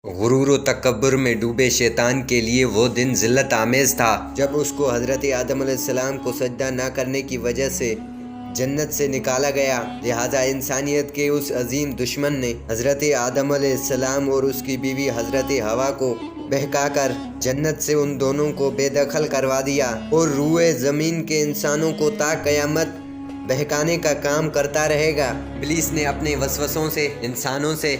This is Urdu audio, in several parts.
غرور و تکبر میں ڈوبے شیطان کے لیے وہ دن ذلت آمیز تھا جب اس کو حضرت آدم علیہ السلام کو سجدہ نہ کرنے کی وجہ سے جنت سے نکالا گیا۔ لہٰذا انسانیت کے اس عظیم دشمن نے حضرت آدم علیہ السلام اور اس کی بیوی حضرت حوا کو بہکا کر جنت سے ان دونوں کو بے دخل کروا دیا اور روئے زمین کے انسانوں کو تا قیامت بہکانے کا کام کرتا رہے گا۔ ابلیس نے اپنے وسوسوں سے انسانوں سے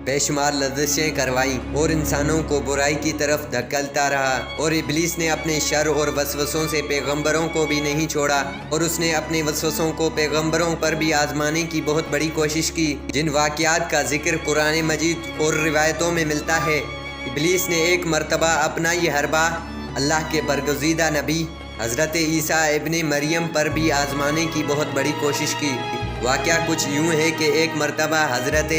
بے شمار لذشیں کروائیں اور انسانوں کو برائی کی طرف دھکیلتا رہا، اور ابلیس نے اپنے شر اور وسوسوں سے پیغمبروں کو بھی نہیں چھوڑا، اور اس نے اپنے وسوسوں کو پیغمبروں پر بھی آزمانے کی بہت بڑی کوشش کی، جن واقعات کا ذکر قرآن مجید اور روایتوں میں ملتا ہے۔ ابلیس نے ایک مرتبہ اپنا یہ حربہ اللہ کے برگزیدہ نبی حضرت عیسیٰ ابن مریم پر بھی آزمانے کی بہت بڑی کوشش کی۔ واقعہ کچھ یوں ہے کہ ایک مرتبہ حضرت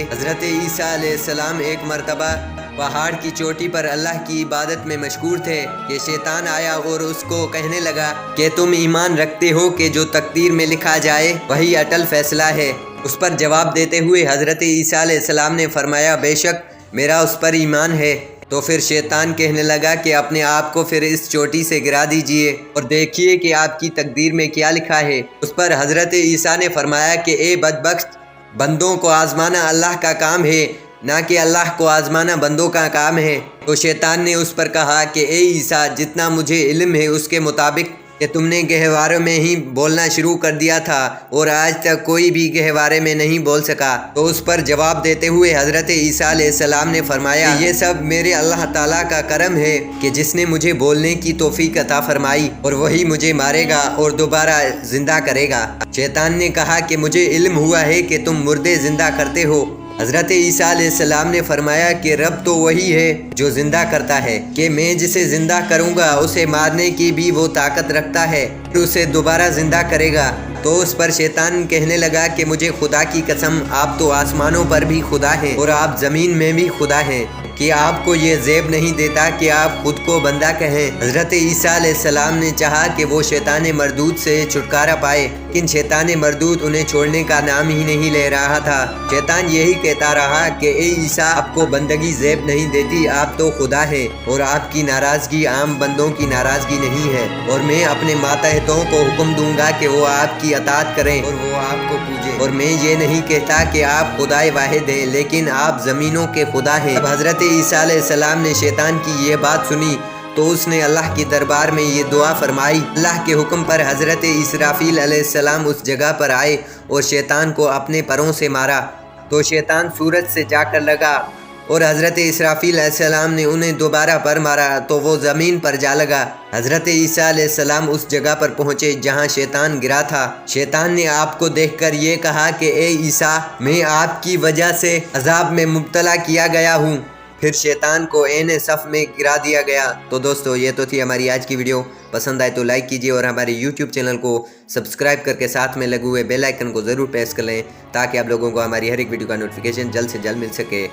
عیسیٰ علیہ السلام ایک مرتبہ پہاڑ کی چوٹی پر اللہ کی عبادت میں مشغول تھے کہ شیطان آیا اور اس کو کہنے لگا کہ تم ایمان رکھتے ہو کہ جو تقدیر میں لکھا جائے وہی اٹل فیصلہ ہے؟ اس پر جواب دیتے ہوئے حضرت عیسیٰ علیہ السلام نے فرمایا، بے شک میرا اس پر ایمان ہے۔ تو پھر شیطان کہنے لگا کہ اپنے آپ کو پھر اس چوٹی سے گرا دیجئے اور دیکھیے کہ آپ کی تقدیر میں کیا لکھا ہے۔ اس پر حضرت عیسیٰ نے فرمایا کہ اے بدبخت، بندوں کو آزمانا اللہ کا کام ہے، نہ کہ اللہ کو آزمانا بندوں کا کام ہے۔ تو شیطان نے اس پر کہا کہ اے عیسیٰ، جتنا مجھے علم ہے اس کے مطابق کہ تم نے گہوارے میں ہی بولنا شروع کر دیا تھا اور آج تک کوئی بھی گہوارے میں نہیں بول سکا۔ تو اس پر جواب دیتے ہوئے حضرت عیسیٰ علیہ السلام نے فرمایا کہ یہ سب میرے اللہ تعالیٰ کا کرم ہے کہ جس نے مجھے بولنے کی توفیق عطا فرمائی، اور وہی مجھے مارے گا اور دوبارہ زندہ کرے گا۔ شیطان نے کہا کہ مجھے علم ہوا ہے کہ تم مردے زندہ کرتے ہو۔ حضرت عیسیٰ علیہ السلام نے فرمایا کہ رب تو وہی ہے جو زندہ کرتا ہے، کہ میں جسے زندہ کروں گا اسے مارنے کی بھی وہ طاقت رکھتا ہے، پھر اسے دوبارہ زندہ کرے گا۔ تو اس پر شیطان کہنے لگا کہ مجھے خدا کی قسم، آپ تو آسمانوں پر بھی خدا ہیں اور آپ زمین میں بھی خدا ہیں، کہ آپ کو یہ زیب نہیں دیتا کہ آپ خود کو بندہ کہیں۔ حضرت عیسیٰ علیہ السلام نے چاہا کہ وہ شیطان مردود سے چھٹکارا پائے، لیکن شیطان مردود انہیں چھوڑنے کا نام ہی نہیں لے رہا تھا۔ شیطان یہی کہتا رہا کہ اے عیسیٰ، آپ کو بندگی زیب نہیں دیتی، آپ تو خدا ہیں، اور آپ کی ناراضگی عام بندوں کی ناراضگی نہیں ہے، اور میں اپنے ماتحتوں کو حکم دوں گا کہ وہ آپ کی اطاعت کریں اور وہ آپ کو پوجیں، اور میں یہ نہیں کہتا کہ آپ خدائے واحد ہیں، لیکن آپ زمینوں کے خدا ہیں۔ اب حضرت عیسیٰ علیہ السلام نے شیطان کی یہ بات سنی تو اس نے اللہ کی دربار میں یہ دعا فرمائی۔ اللہ کے حکم پر حضرت اسرافیل علیہ السلام اس جگہ پر آئے اور شیطان کو اپنے پروں سے مارا، تو شیطان سورج سے جا کر لگا، اور حضرت اسرافیل علیہ السلام نے انہیں دوبارہ پر مارا تو وہ زمین پر جا لگا۔ حضرت عیسیٰ علیہ السلام اس جگہ پر پہنچے جہاں شیطان گرا تھا۔ شیطان نے آپ کو دیکھ کر یہ کہا کہ اے عیسیٰ، میں آپ کی وجہ سے عذاب میں مبتلا کیا گیا ہوں۔ پھر شیطان کو عین صف میں گرا دیا گیا۔ تو دوستو، یہ تو تھی ہماری آج کی ویڈیو۔ پسند آئے تو لائک کیجیے اور ہمارے یوٹیوب چینل کو سبسکرائب کر کے ساتھ میں لگے ہوئے بیل آئیکن کو ضرور پریس کر لیں، تاکہ آپ لوگوں کو ہماری ہر ایک ویڈیو کا نوٹیفیکیشن جلد سے جلد مل سکے۔